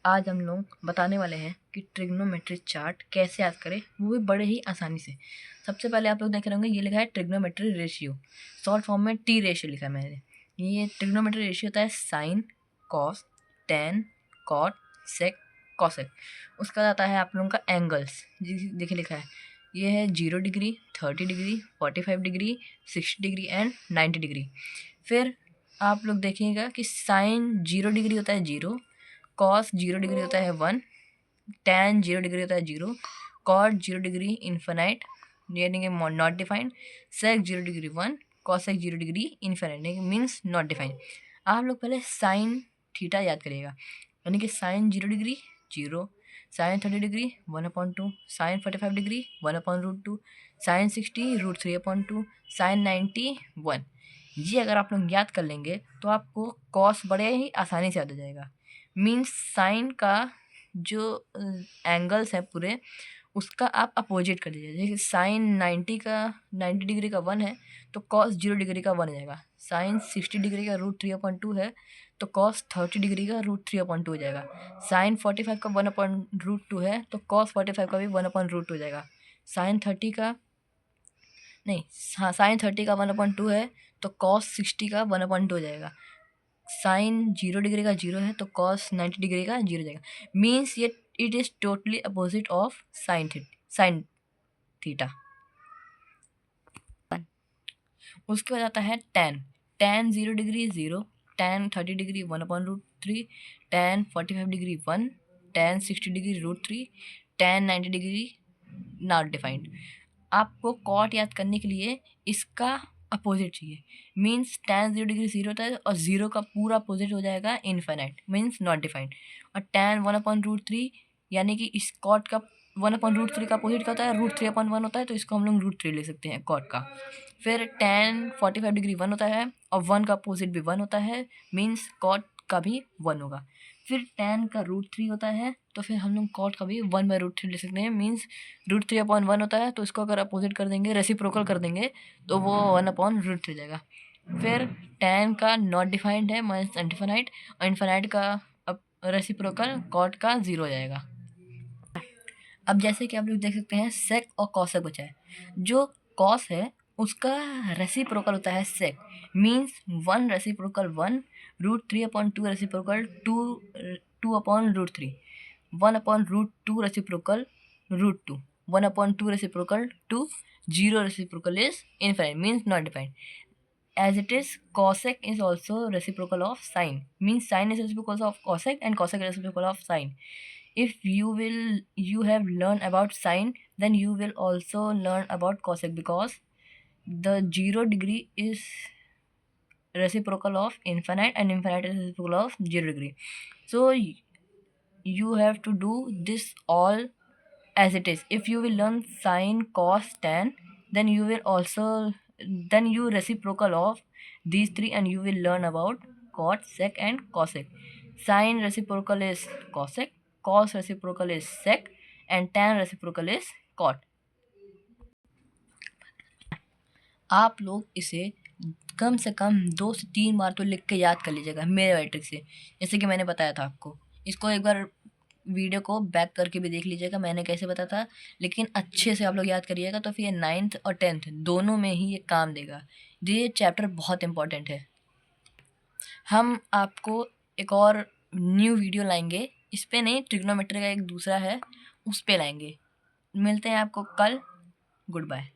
आज हम लोग बताने वाले हैं कि ट्रिग्नोमेट्री चार्ट कैसे याद करें, वो भी बड़े ही आसानी से। सबसे पहले आप लोग देख रहे होंगे ये लिखा है ट्रिग्नोमेट्री रेशियो, शॉर्ट फॉर्म में टी रेशियो लिखा है मैंने। ये ट्रिग्नोमेट्री रेशियो होता है साइन, कॉस, टेन, कॉट, सेक, कॉसेक। उसका आता है आप लोगों का एंगल्स, देखिए लिखा है ये है 0 degree, 30 degree, 45 degree, 60 degree and 90 degree. फिर आप लोग देखिएगा कि साइन 0 डिग्री होता है 0, कॉस 0 डिग्री होता है 1, टैन 0 डिग्री होता है 0, कॉट 0 डिग्री इन्फिनाइट यानी कि not defined, sec 0 degree 1, cosec 0 degree infinite means not defined. आप लोग पहले साइन थीटा याद करिएगा, यानी कि sine 0 degree 0, sine 30 degree 1/2, sine 45 degree 1/√2, sine 60 √3/2, sine 90 1। ये अगर आप लोग याद कर लेंगे तो आपको कॉस बड़े ही आसानी से याद हो जाएगा। मीन्स साइन का जो एंगल्स हैं पूरे, उसका आप अपोजिट कर दीजिए। जैसे साइन 90 डिग्री का 1 है तो कॉस 0 डिग्री का 1 हो जाएगा। साइन 60 डिग्री का √3/2 है तो कॉस 30 डिग्री का √3/2 हो जाएगा। साइन 45 का 1/√2 है तो कॉस 45 का भी 1/√2 हो जाएगा। साइन 30 का नहीं हाँ साइन 30 का 1/2 है तो कॉस 60 का 1/2 हो जाएगा। साइन 0 डिग्री का 0 है तो कॉस 90 डिग्री का 0 हो जाएगा। मीन्स ये it is totally opposite of sine theta. उसके बाद आता है tan. Tan 0 degree 0, tan 30 degree 1/√3, tan 45 degree 1, tan 60 degree √3, tan 90 degree not defined. आपको कॉट याद करने के लिए इसका अपोजिट चाहिए। मीन्स टैन 0 डिग्री 0 होता है और 0 का पूरा अपोजिट हो जाएगा इनफाइनाइट मीन्स नॉट डिफाइंड। और टैन 1/√3 यानी कि इस कॉट का 1/√3 का अपोजिट क्या होता है, √3/1 होता है, तो इसको हम लोग √3 ले सकते हैं कॉट का। फिर टैन 45 डिग्री 1 होता है और 1 का अपोजिट भी 1 होता है, मीन्स कॉट का भी 1 होगा। फिर टैन का √3 होता है तो फिर हम लोग कॉट का भी 1/√3 ले सकते हैं, मीन्स √3/1 होता है तो इसको अगर अपोजिट कर देंगे, रेसिप्रोकल कर देंगे तो वो 1/√3 जाएगा। फिर टैन का नॉट डिफाइंड है मीन्स इनफिनाइट, और इनफिनाइट का रेसिप्रोकल कॉट का 0 हो जाएगा। अब जैसे कि आप लोग देख सकते हैं सेक और कॉसेक बचा है। जो कॉस है उसका रेसिप्रोकल होता है sec, means 1 reciprocal 1, √3/2 reciprocal 2/√3, 1/√2 reciprocal √2, 1/2 reciprocal 2, 0 reciprocal is infinite means not defined. As it is, cosec is also reciprocal of sine, means sine is reciprocal of cosec and cosec is reciprocal of sine. If you have learned about sine, then you will also learn about cosec, because the 0 degree is reciprocal of infinite and infinite is reciprocal of 0 degree. So you have to do this all as it is. If you will learn sine, cos, tan, then you reciprocal of these three and you will learn about cot, sec and cosec. Sine reciprocal is cosec, cos reciprocal is sec and tan reciprocal is cot. आप लोग इसे कम से कम 2 से 3 बार तो लिख के याद कर लीजिएगा मेरे मैट्रिक से, जैसे कि मैंने बताया था आपको। इसको एक बार वीडियो को बैक करके भी देख लीजिएगा मैंने कैसे बताया था, लेकिन अच्छे से आप लोग याद करिएगा तो फिर ये 9th और 10th दोनों में ही ये काम देगा। ये चैप्टर बहुत इंपॉर्टेंट है। हम आपको एक और न्यू वीडियो लाएंगे, इस पे नहीं, ट्रिग्नोमेट्री का एक दूसरा है उस पे लाएंगे। मिलते हैं आपको कल। Good bye.